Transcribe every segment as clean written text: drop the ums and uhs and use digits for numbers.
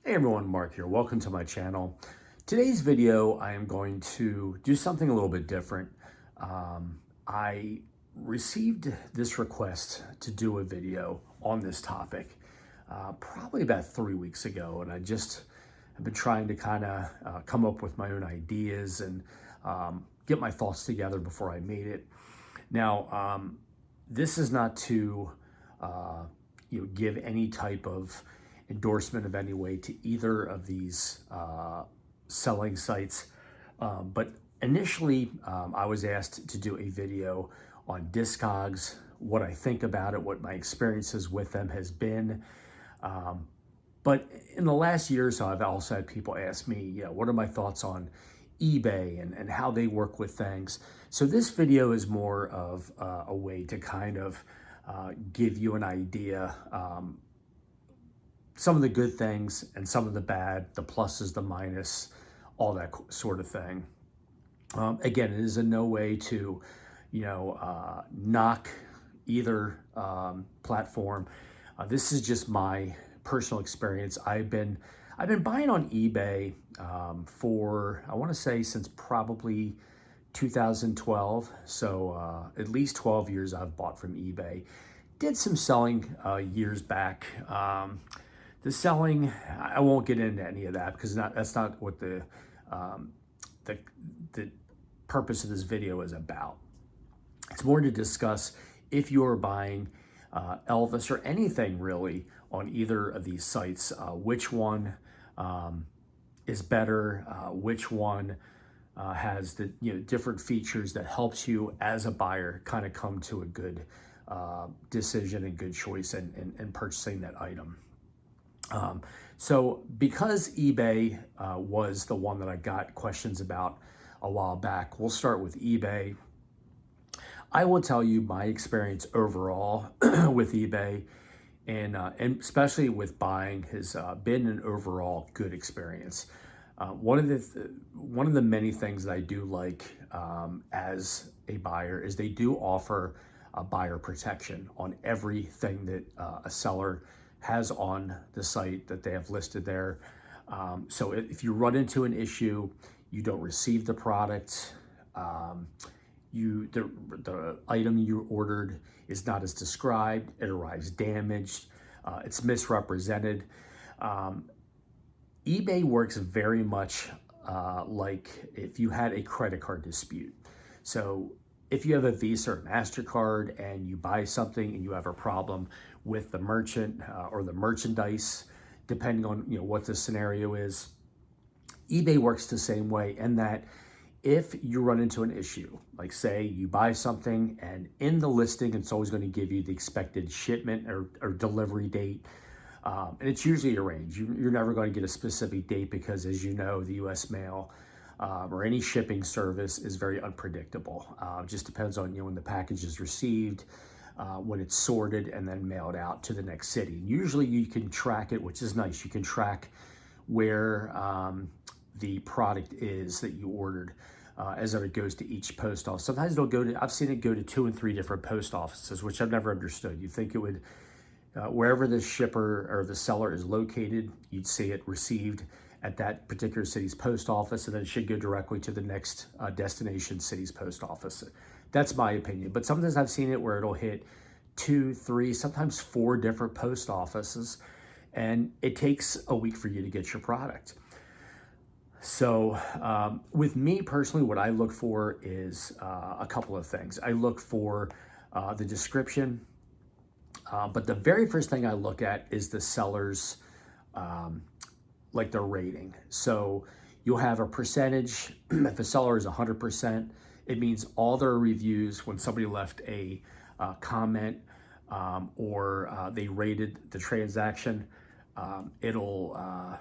Hey everyone, Mark here. Welcome to my channel. Today's video, I am going to do something a little bit different. I received this request to do a video on this topic probably about 3 weeks ago, and I just have been trying to kind of come up with my own ideas and get my thoughts together before I made it. Now, this is not to give any type of endorsement of any way to either of these selling sites. But initially, I was asked to do a video on Discogs, what I think about it, what my experiences with them has been. But in the last year or so, I've also had people ask me, what are my thoughts on eBay and how they work with things. So this video is more of a way to kind of give you an idea, some of the good things and some of the bad, the pluses, the minus, all that sort of thing. Again, it is in no way to, knock either platform. This is just my personal experience. I've been buying on eBay for, I want to say, since probably 2012. So at least 12 years I've bought from eBay. Did some selling years back. The selling, I won't get into any of that because that's not what the purpose of this video is about. It's more to discuss if you're buying Elvis or anything really on either of these sites, which one is better, which one has the different features that helps you as a buyer kind of come to a good decision and good choice in purchasing that item. So because eBay was the one that I got questions about a while back, we'll start with eBay. I will tell you my experience overall with eBay and especially with buying has been an overall good experience. One of the many things that I do like as a buyer is they do offer a buyer protection on everything that a seller has on the site that they have listed there. So if you run into an issue, you don't receive the product, the item you ordered is not as described, it arrives damaged, it's misrepresented. eBay works very much like if you had a credit card dispute. So if you have a Visa or MasterCard and you buy something and you have a problem with the merchant or the merchandise, depending on what the scenario is, eBay works the same way in that if you run into an issue, like say you buy something and in the listing, it's always going to give you the expected shipment or delivery date. And it's usually arranged. You're never going to get a specific date because, as you know, the U.S. mail or any shipping service is very unpredictable. It just depends on when the package is received, when it's sorted, and then mailed out to the next city. Usually you can track it, which is nice. You can track where the product is that you ordered as it goes to each post office. Sometimes it'll go to, I've seen it go to 2 and 3 different post offices, which I've never understood. You think it would, wherever the shipper or the seller is located, you'd see it received at that particular city's post office, and then it should go directly to the next destination city's post office. That's my opinion. But sometimes I've seen it where it'll hit 2, 3, sometimes 4 different post offices, and it takes a week for you to get your product. So with me personally, what I look for is a couple of things. I look for the description, but the very first thing I look at is the seller's like their rating. So you'll have a percentage. If a seller is 100%, it means all their reviews, when somebody left a comment or they rated the transaction, it'll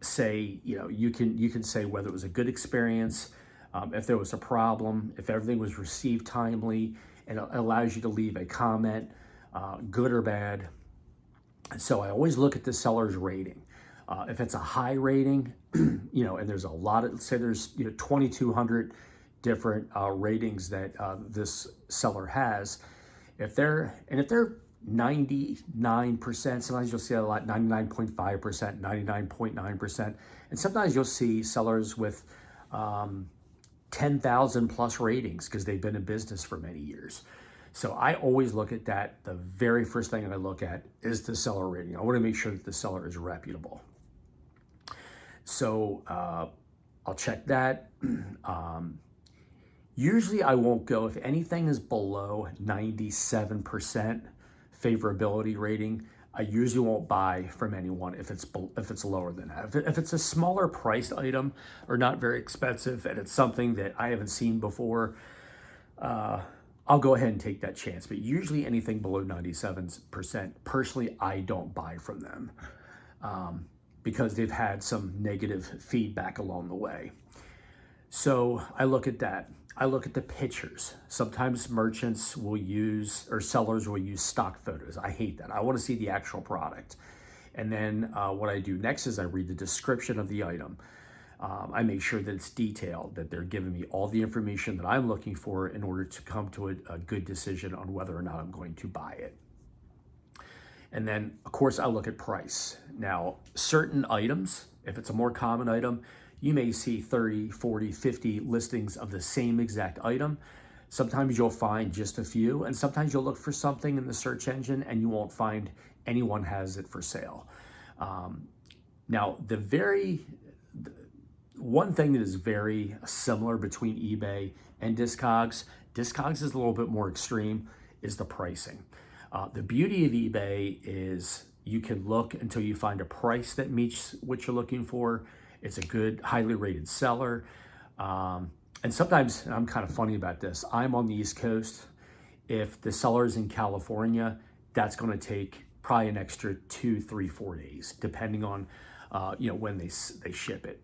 say, you can say whether it was a good experience, if there was a problem, if everything was received timely, and it allows you to leave a comment, good or bad. So I always look at the seller's rating. If it's a high rating, and there's a lot of, say there's 2,200 different ratings that this seller has, if they're 99%, sometimes you'll see a lot, 99.5%, 99.9%. And sometimes you'll see sellers with 10,000 plus ratings because they've been in business for many years. So I always look at that. The very first thing I look at is the seller rating. I want to make sure that the seller is reputable. So I'll check that. Usually I won't go, if anything is below 97% favorability rating, I usually won't buy from anyone if it's lower than that. If it's a smaller priced item or not very expensive and it's something that I haven't seen before, I'll go ahead and take that chance. But usually anything below 97%, personally, I don't buy from them because they've had some negative feedback along the way. So I look at that. I look at the pictures. Sometimes merchants will use, or sellers will use stock photos. I hate that. I want to see the actual product. And then what I do next is I read the description of the item. I make sure that it's detailed, that they're giving me all the information that I'm looking for in order to come to a good decision on whether or not I'm going to buy it. And then, of course, I look at price. Now, certain items, if it's a more common item, you may see 30, 40, 50 listings of the same exact item. Sometimes you'll find just a few, and sometimes you'll look for something in the search engine and you won't find anyone has it for sale. Now, one thing that is very similar between eBay and Discogs is a little bit more extreme, is the pricing. The beauty of eBay is you can look until you find a price that meets what you're looking for. It's a good, highly rated seller. And sometimes, and I'm kind of funny about this, I'm on the East Coast. If the seller's in California, that's going to take probably an extra 2, 3, 4 days, depending on when they ship it.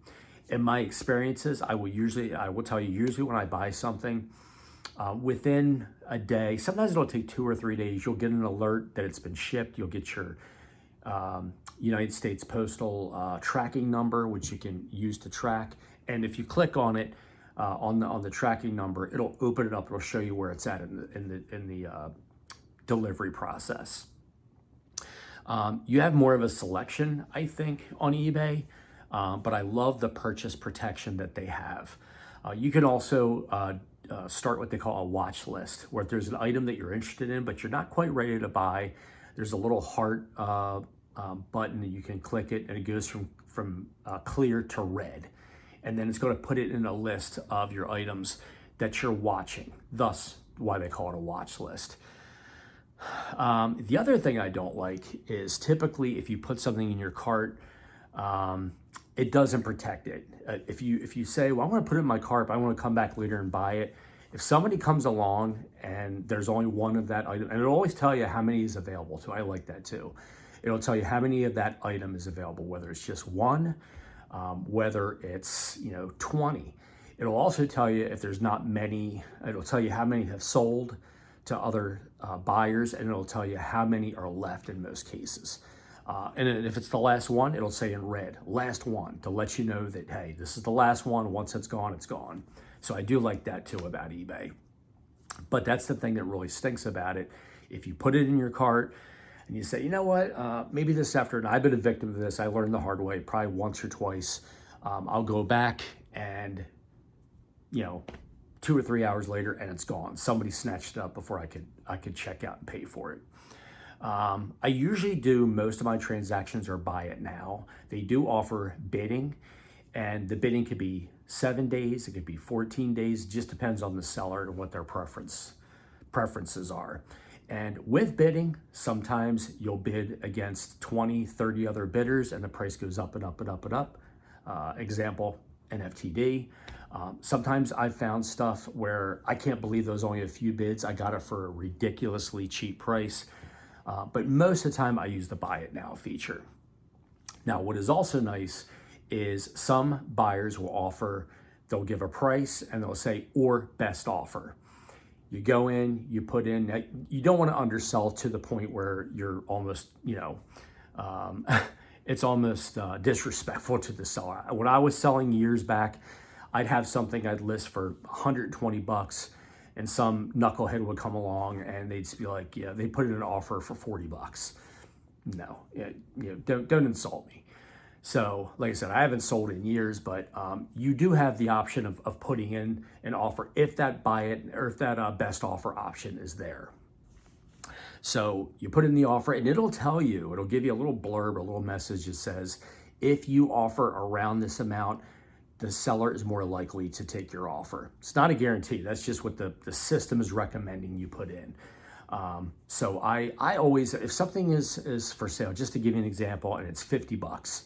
In my experiences, I will tell you, usually when I buy something, within a day, sometimes it'll take 2 or 3 days, you'll get an alert that it's been shipped. You'll get your United States Postal tracking number, which you can use to track. And if you click on it, on the tracking number, it'll open it up. It'll show you where it's at in the delivery process. You have more of a selection, I think, on eBay, but I love the purchase protection that they have. You can also start what they call a watch list, where if there's an item that you're interested in, but you're not quite ready to buy, there's a little heart button that you can click it, and it goes from clear to red. And then it's going to put it in a list of your items that you're watching, thus why they call it a watch list. The other thing I don't like is typically if you put something in your cart, it doesn't protect it. If you say, well, I want to put it in my cart, but I want to come back later and buy it. If somebody comes along and there's only one of that item, and it'll always tell you how many is available too. I like that too. It'll tell you how many of that item is available, whether it's just one, whether it's 20. It'll also tell you if there's not many. It'll tell you how many have sold to other buyers, and it'll tell you how many are left in most cases. And if it's the last one, it'll say in red, last one, to let you know that, hey, this is the last one. Once it's gone, it's gone. So I do like that too about eBay. But that's the thing that really stinks about it. If you put it in your cart and you say, you know what, maybe this afternoon, I've been a victim of this. I learned the hard way, probably once or twice. I'll go back and, 2 or 3 hours later, and it's gone. Somebody snatched it up before I could check out and pay for it. I usually do, most of my transactions are buy it now. They do offer bidding, and the bidding could be 7 days, it could be 14 days, it just depends on the seller and what their preferences are. And with bidding, sometimes you'll bid against 20, 30 other bidders and the price goes up and up and up and up. Example, NFTD. Sometimes I've found stuff where I can't believe there was only a few bids. I got it for a ridiculously cheap price. But most of the time I use the buy it now feature. Now, what is also nice is some buyers will offer, they'll give a price and they'll say, or best offer. You go in, you put in, you don't want to undersell to the point where you're almost, it's almost disrespectful to the seller. When I was selling years back, I'd have something I'd list for $120, and some knucklehead would come along and they'd just be like, yeah, they put in an offer for $40. No, don't insult me. So, like I said, I haven't sold in years, but you do have the option of putting in an offer if that buy it or if that best offer option is there. So you put in the offer and it'll tell you, it'll give you a little blurb, a little message that says, if you offer around this amount, the seller is more likely to take your offer. It's not a guarantee. That's just what the system is recommending you put in. So I always, if something is for sale, just to give you an example, and it's $50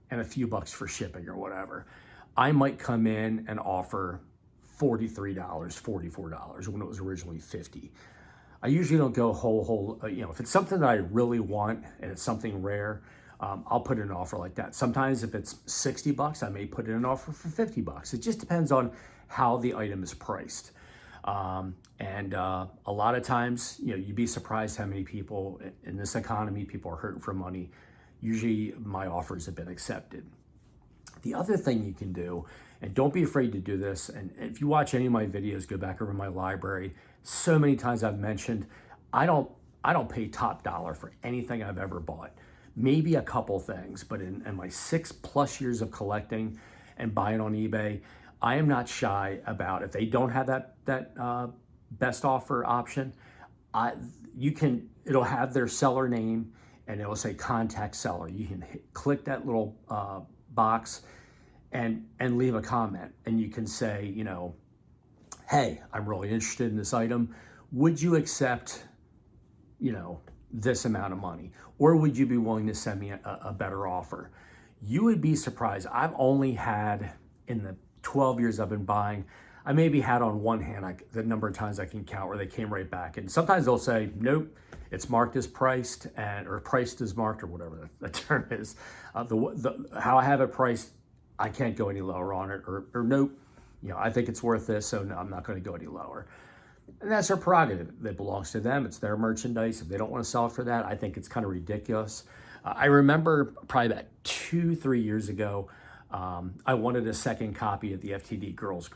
and a few bucks for shipping or whatever, I might come in and offer $43, $44 when it was originally $50. I usually don't go whole, if it's something that I really want and it's something rare, I'll put in an offer like that. Sometimes if it's $60, I may put in an offer for $50. It just depends on how the item is priced. And a lot of times, you'd be surprised how many people in this economy, people are hurting for money. Usually my offers have been accepted. The other thing you can do, and don't be afraid to do this, and if you watch any of my videos, go back over my library, so many times I've mentioned, I don't pay top dollar for anything I've ever bought. Maybe a couple things, but in my 6+ years of collecting and buying on eBay, I am not shy about, if they don't have that best offer option, it'll have their seller name and it'll say contact seller. You can click that little box and leave a comment, and you can say, hey, I'm really interested in this item. Would you accept, this amount of money? Or would you be willing to send me a better offer? You would be surprised. I've only had, in the 12 years I've been buying, I maybe had on one hand the number of times I can count where they came right back. And sometimes they'll say, nope, it's marked as priced, or priced as marked, or whatever the term is. How I have it priced, I can't go any lower on it, or nope, I think it's worth this, so no, I'm not going to go any lower. And that's their prerogative. It belongs to them. It's their merchandise. If they don't want to sell it for that, I think it's kind of ridiculous. I remember probably about 2-3 years ago, I wanted a second copy of the FTD Girls.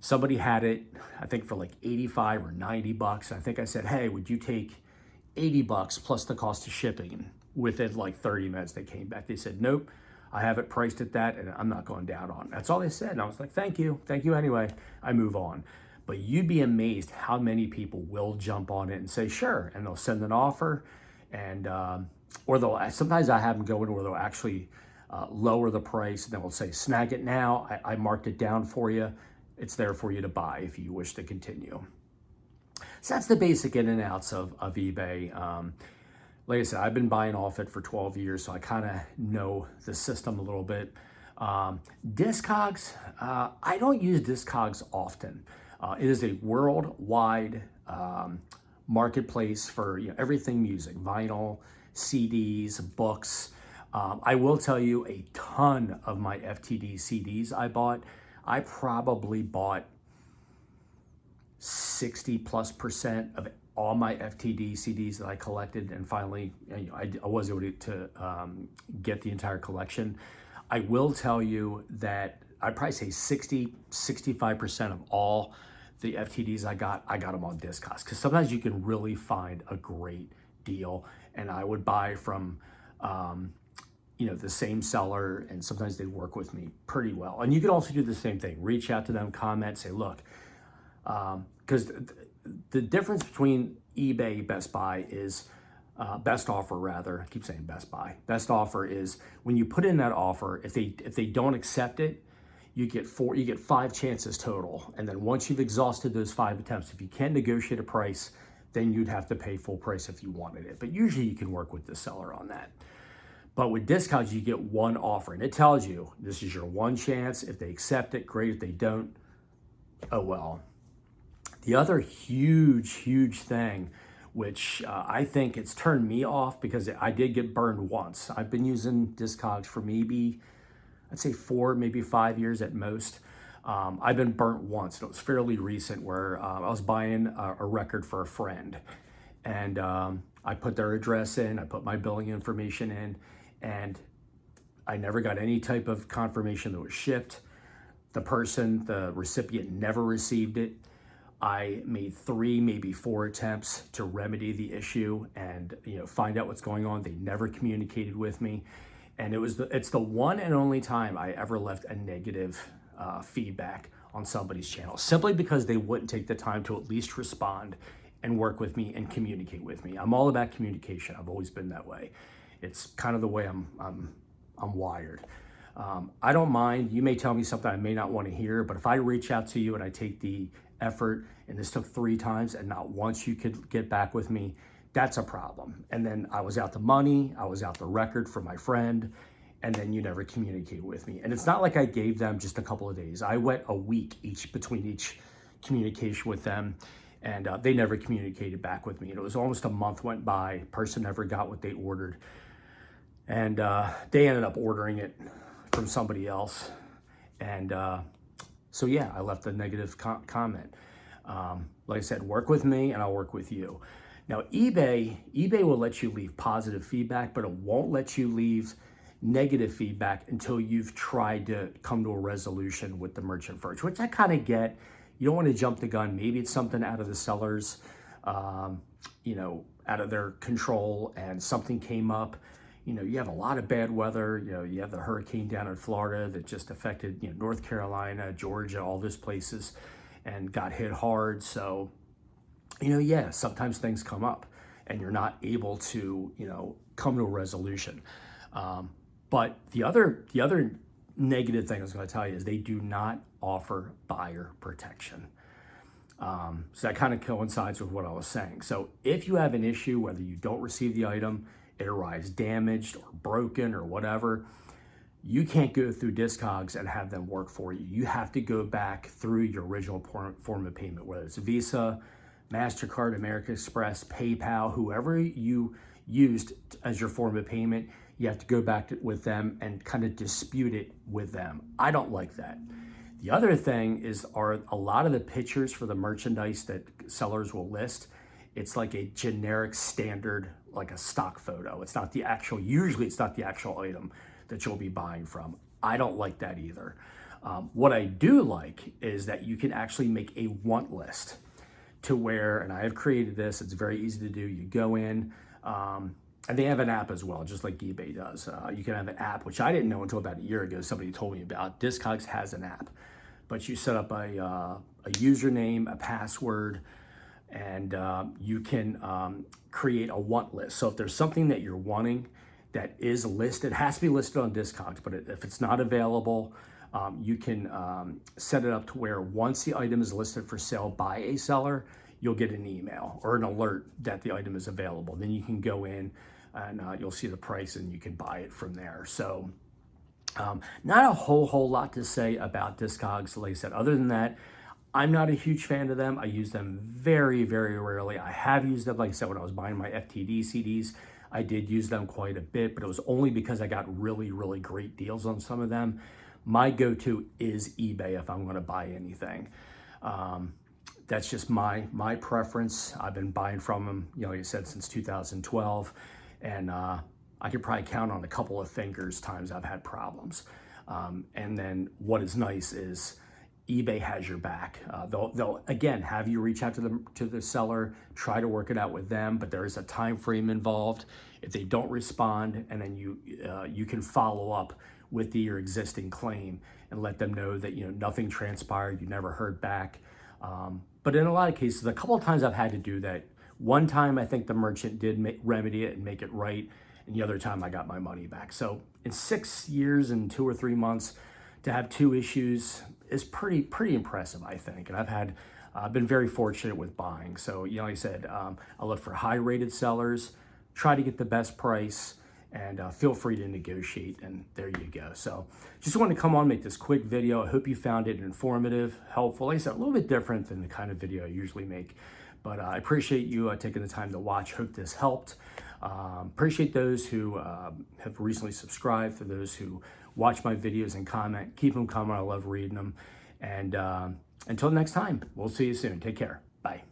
Somebody had it, I think for like 85 or 90 bucks. I think I said, hey, would you take 80 bucks plus the cost of shipping? And within like 30 minutes, they came back. They said, nope, I have it priced at that and I'm not going down on it. That's all they said. And I was like, thank you anyway. I move on. But you'd be amazed how many people will jump on it and say, sure. And they'll send an offer, and or sometimes I have them go in where they'll actually lower the price, and then we'll say, snag it now. I marked it down for you. It's there for you to buy if you wish to continue. So that's the basic in and outs of eBay. Like I said, I've been buying off it for 12 years, so I kind of know the system a little bit. Discogs, I don't use Discogs often. It is a worldwide marketplace for everything music, vinyl, CDs, books. I will tell you, a ton of my FTD CDs I probably bought 60+% of all my FTD CDs that I collected, and finally, I was able to get the entire collection. I will tell you that I'd probably say 65% of all the FTDs I got them on Discogs, because sometimes you can really find a great deal, and I would buy from the same seller, and sometimes they work with me pretty well. And you can also do the same thing. Reach out to them, comment, say, look, because the difference between eBay, Best Buy is, best offer rather, I keep saying Best Buy. Best offer is when you put in that offer, if they don't accept it, you get 5 chances total. And then once you've exhausted those 5 attempts, if you can't negotiate a price, then you'd have to pay full price if you wanted it. But usually you can work with the seller on that. But with Discogs, you get one offer, and it tells you this is your one chance. If they accept it, great. If they don't, oh well. The other huge thing, which I think it's turned me off, because I did get burned once. I've been using Discogs for maybe, I'd say 4, maybe 5 years at most. I've been burnt once, and it was fairly recent, where I was buying a record for a friend, and I put their address in, I put my billing information in, and I never got any type of confirmation that it was shipped. The recipient never received it. I made 3, maybe 4 attempts to remedy the issue and find out what's going on. They never communicated with me, and it's the one and only time I ever left a negative feedback on somebody's channel, simply because they wouldn't take the time to at least respond and work with me and communicate with me. I'm all about communication. I've always been that way. It's kind of the way I'm wired. I don't mind. You may tell me something I may not want to hear, but if I reach out to you and I take the effort, and this took 3 times and not once you could get back with me, that's a problem. And then I was out the money, I was out the record for my friend, and then you never communicate with me. And it's not like I gave them just a couple of days. I went a week between each communication with them, and they never communicated back with me. And it was almost a month went by, person never got what they ordered. And they ended up ordering it from somebody else. And so yeah, I left a negative comment. Like I said, work with me and I'll work with you. Now eBay will let you leave positive feedback, but it won't let you leave negative feedback until you've tried to come to a resolution with the merchant first, which I kind of get. You don't want to jump the gun. Maybe it's something out of the sellers, out of their control, and something came up. You have a lot of bad weather. You have the hurricane down in Florida that just affected, North Carolina, Georgia, all those places, and got hit hard. So, yeah, sometimes things come up and you're not able to, come to a resolution. But the other negative thing I was going to tell you is they do not offer buyer protection. So that kind of coincides with what I was saying. So if you have an issue, whether you don't receive the item, it arrives damaged or broken or whatever, you can't go through Discogs and have them work for you. You have to go back through your original form of payment, whether it's Visa, MasterCard, American Express, PayPal, whoever you used as your form of payment, you have to go back with them and kind of dispute it with them. I don't like that. The other thing are a lot of the pictures for the merchandise that sellers will list. It's like a generic standard, like a stock photo. It's not the actual, usually it's not the actual item that you'll be buying from. I don't like that either. What I do like is that you can actually make a want list to where, and I have created this, it's very easy to do. You go in, and they have an app as well, just like eBay does. You can have an app, which I didn't know until about a year ago. Somebody told me about. Discogs has an app, but you set up a username, a password, and you can create a want list. So if there's something that you're wanting that is listed, it has to be listed on Discogs, but if it's not available, you can set it up to where once the item is listed for sale by a seller, you'll get an email or an alert that the item is available. Then you can go in and you'll see the price and you can buy it from there. So not a whole lot to say about Discogs, like I said. Other than that, I'm not a huge fan of them. I use them very, very rarely. I have used them, like I said, when I was buying my FTD CDs, I did use them quite a bit, but it was only because I got really, really great deals on some of them. My go-to is eBay if I'm going to buy anything. That's just my preference. I've been buying from them, like I said, since 2012, and I could probably count on a couple of fingers times I've had problems. And then what is nice is eBay has your back. They'll again have you reach out to the seller, try to work it out with them, but there is a time frame involved. If they don't respond, and then you can follow up with your existing claim and let them know that nothing transpired, you never heard back. But in a lot of cases, a couple of times I've had to do that. One time I think the merchant did remedy it and make it right, and the other time I got my money back. So in 6 years and 2 or 3 months, to have 2 issues is pretty impressive, I think. And I've been very fortunate with buying. So, like I said, I look for high-rated sellers, try to get the best price, and feel free to negotiate, and there you go. So just wanted to come on, make this quick video. I hope you found it informative, helpful. Like I said, a little bit different than the kind of video I usually make, but I appreciate you taking the time to watch. Hope this helped. Appreciate those who have recently subscribed, for those who watch my videos and comment. Keep them coming. I love reading them. And until next time, we'll see you soon. Take care. Bye.